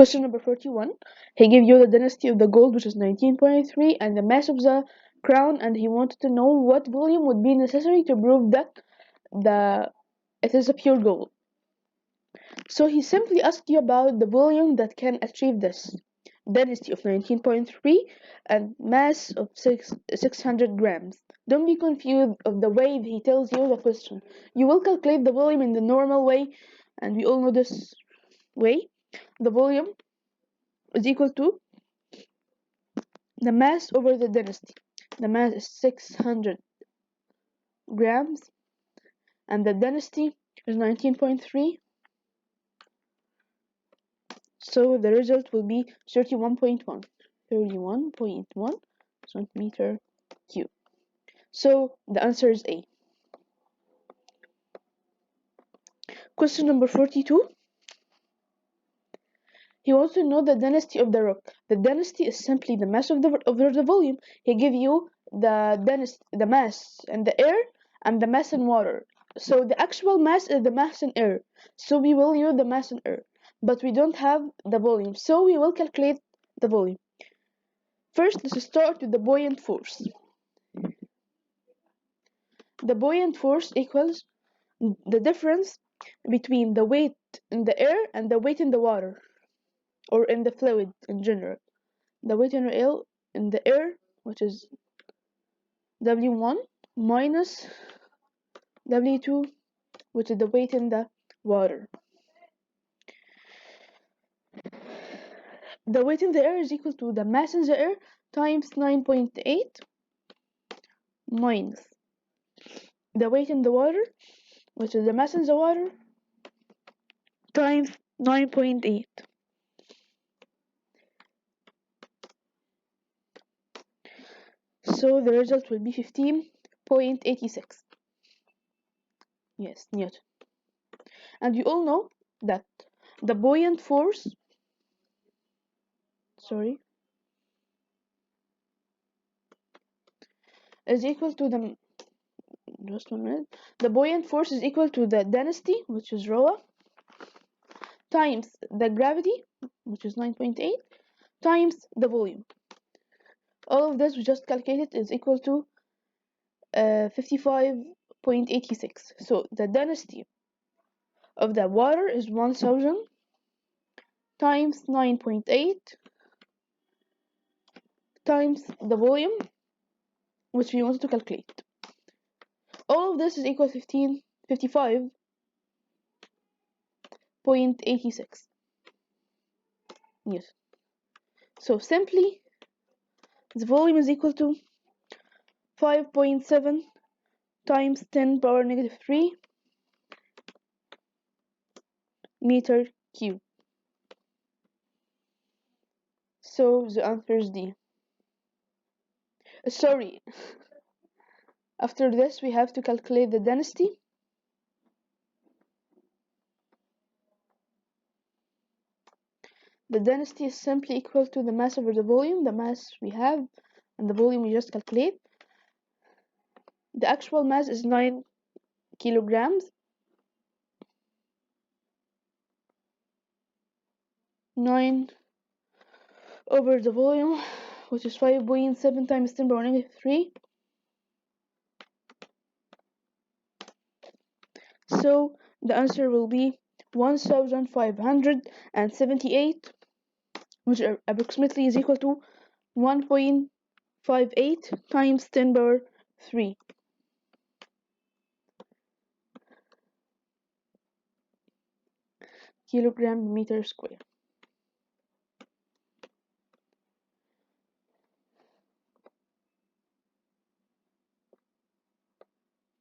Question number 41. He gave you the density of the gold, which is 19.3, and the mass of the crown, and he wanted to know what volume would be necessary to prove that it is a pure gold. So he simply asked you about the volume that can achieve this. Density of 19.3 and mass of 600 grams. Don't be confused of the way he tells you the question. You will calculate the volume in the normal way, and we all know this way. The volume is equal to the mass over the density. The mass is 600 grams, and the density is 19.3. So the result will be 31.1 centimeter cube. So the answer is A. Question number 42. He wants to know the density of the rock. The density is simply the mass of the volume. He give you the mass in the air and the mass in water. So the actual mass is the mass in air. So we will use the mass in air. But we don't have the volume. So we will calculate the volume. First, let's start with the buoyant force. The buoyant force equals the difference between the weight in the air and the weight in the water, or in the fluid in general. The weight in the air, which is W1, minus W2, which is the weight in the water. The weight in the air is equal to the mass in the air times 9.8 minus the weight in the water, which is the mass in the water, times 9.8. So the result will be 15.86. Yes, Newton. And you all know that the buoyant force, is equal to the, just 1 minute, the buoyant force is equal to the density, which is rho, times the gravity, which is 9.8, times the volume. All of this we just calculated is equal to 55.86. So the density of the water is 1000 times 9.8 times the volume, which we wanted to calculate. All of this is equal to 55.86. Yes. So simply, the volume is equal to 5.7 times 10 power negative 3 meter cube. So the answer is D. Sorry. After this, we have to calculate the density. The density is simply equal to the mass over the volume, the mass we have, and the volume we just calculate. The actual mass is 9 kilograms. 9 over the volume, which is 5.7 times 10 power negative 3. So the answer will be 1578, which approximately is equal to 1.58 times 10 power 3. Kilogram meter square.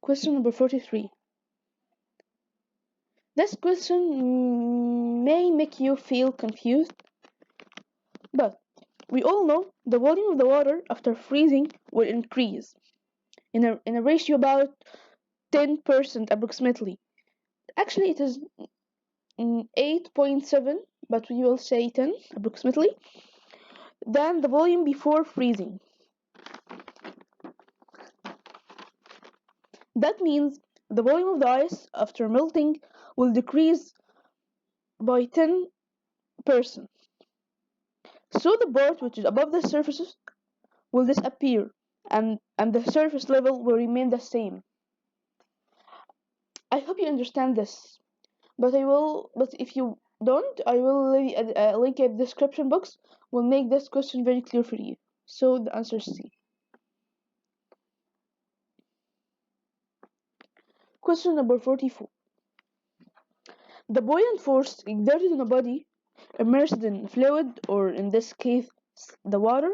Question number 43. This question may make you feel confused, but we all know the volume of the water after freezing will increase in a ratio about 10% approximately. Actually, it is 8.7, but we will say 10 approximately, than the volume before freezing. That means the volume of the ice after melting will decrease by 10%. So the part which is above the surface will disappear, and the surface level will remain the same. I hope you understand this, but if you don't, I will leave a link in the description box. Will make this question very clear for you. So the answer is C. Question number 44. The buoyant force exerted on a body immersed in fluid, or in this case the water,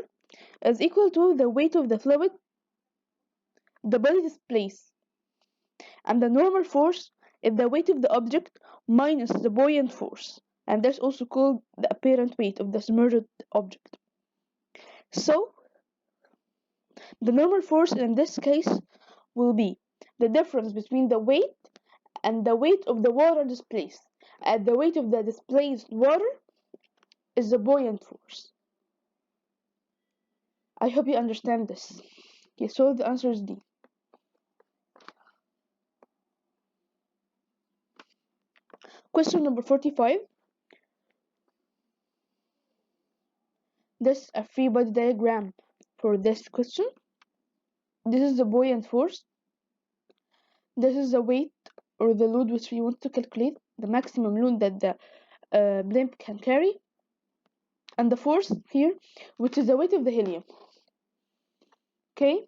is equal to the weight of the fluid the body displaces, and the normal force is the weight of the object minus the buoyant force, and that's also called the apparent weight of the submerged object. So the normal force in this case will be the difference between the weight and the weight of the water displaced, and the weight of the displaced water is the buoyant force. I hope you understand this. Okay, so the answer is D. Question number 45. This is a free body diagram for this question. This is the buoyant force. This is the weight or the load which we want to calculate, the maximum load that the blimp can carry, and the force here, which is the weight of the helium. Okay?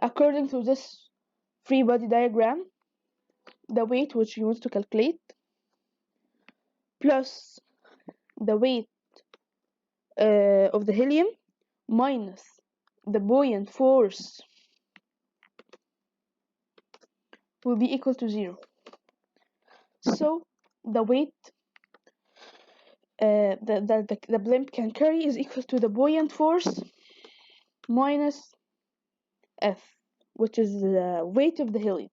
According to this free body diagram, the weight which you want to calculate plus the weight of the helium minus the buoyant force will be equal to 0. So the weight the blimp can carry is equal to the buoyant force minus F, which is the weight of the helium.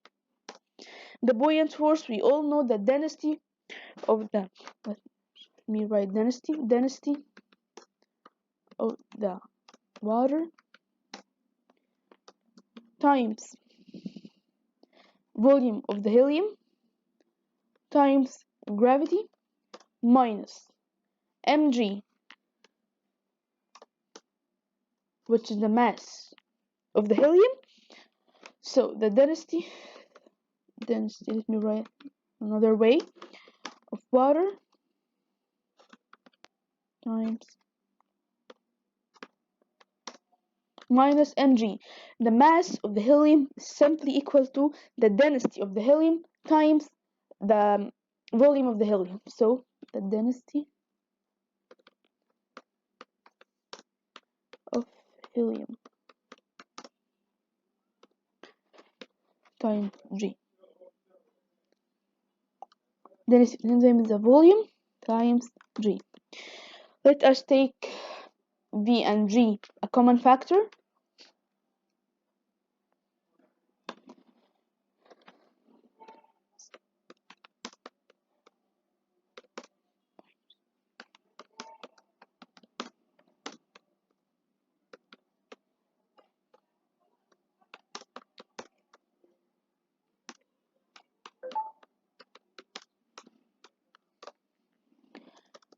The buoyant force, we all know the density of the, let me write density of the water times volume of the helium times gravity minus mg, which is the mass of the helium. So the density, let me write another way, of water times minus mg. The mass of the helium is simply equal to the density of the helium times the volume of the helium. So the density of helium times G. Density times the volume times G. Let us take V and G a common factor.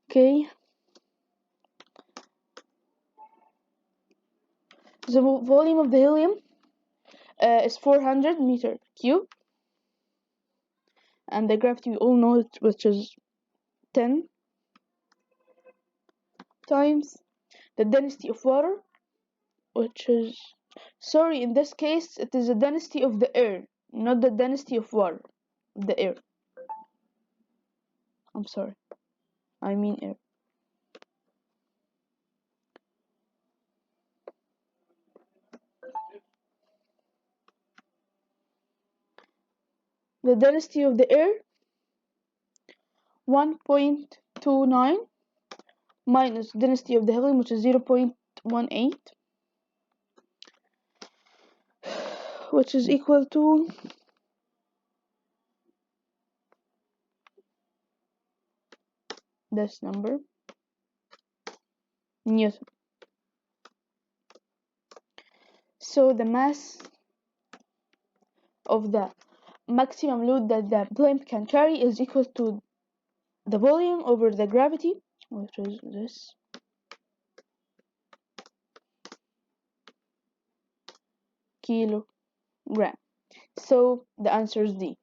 Okay. The volume of the helium is 400 meter cube, and the gravity we all know it, which is 10 times the density of water, which is, sorry, in this case it is the density of the air, not the density of water, the air. I'm sorry, I mean air. The density of the air 1.29 minus density of the helium, which is 0.18, which is equal to this number, Newton. So the mass of the maximum load that the blimp can carry is equal to the volume over the gravity, what is this? Kilogram. So the answer is D.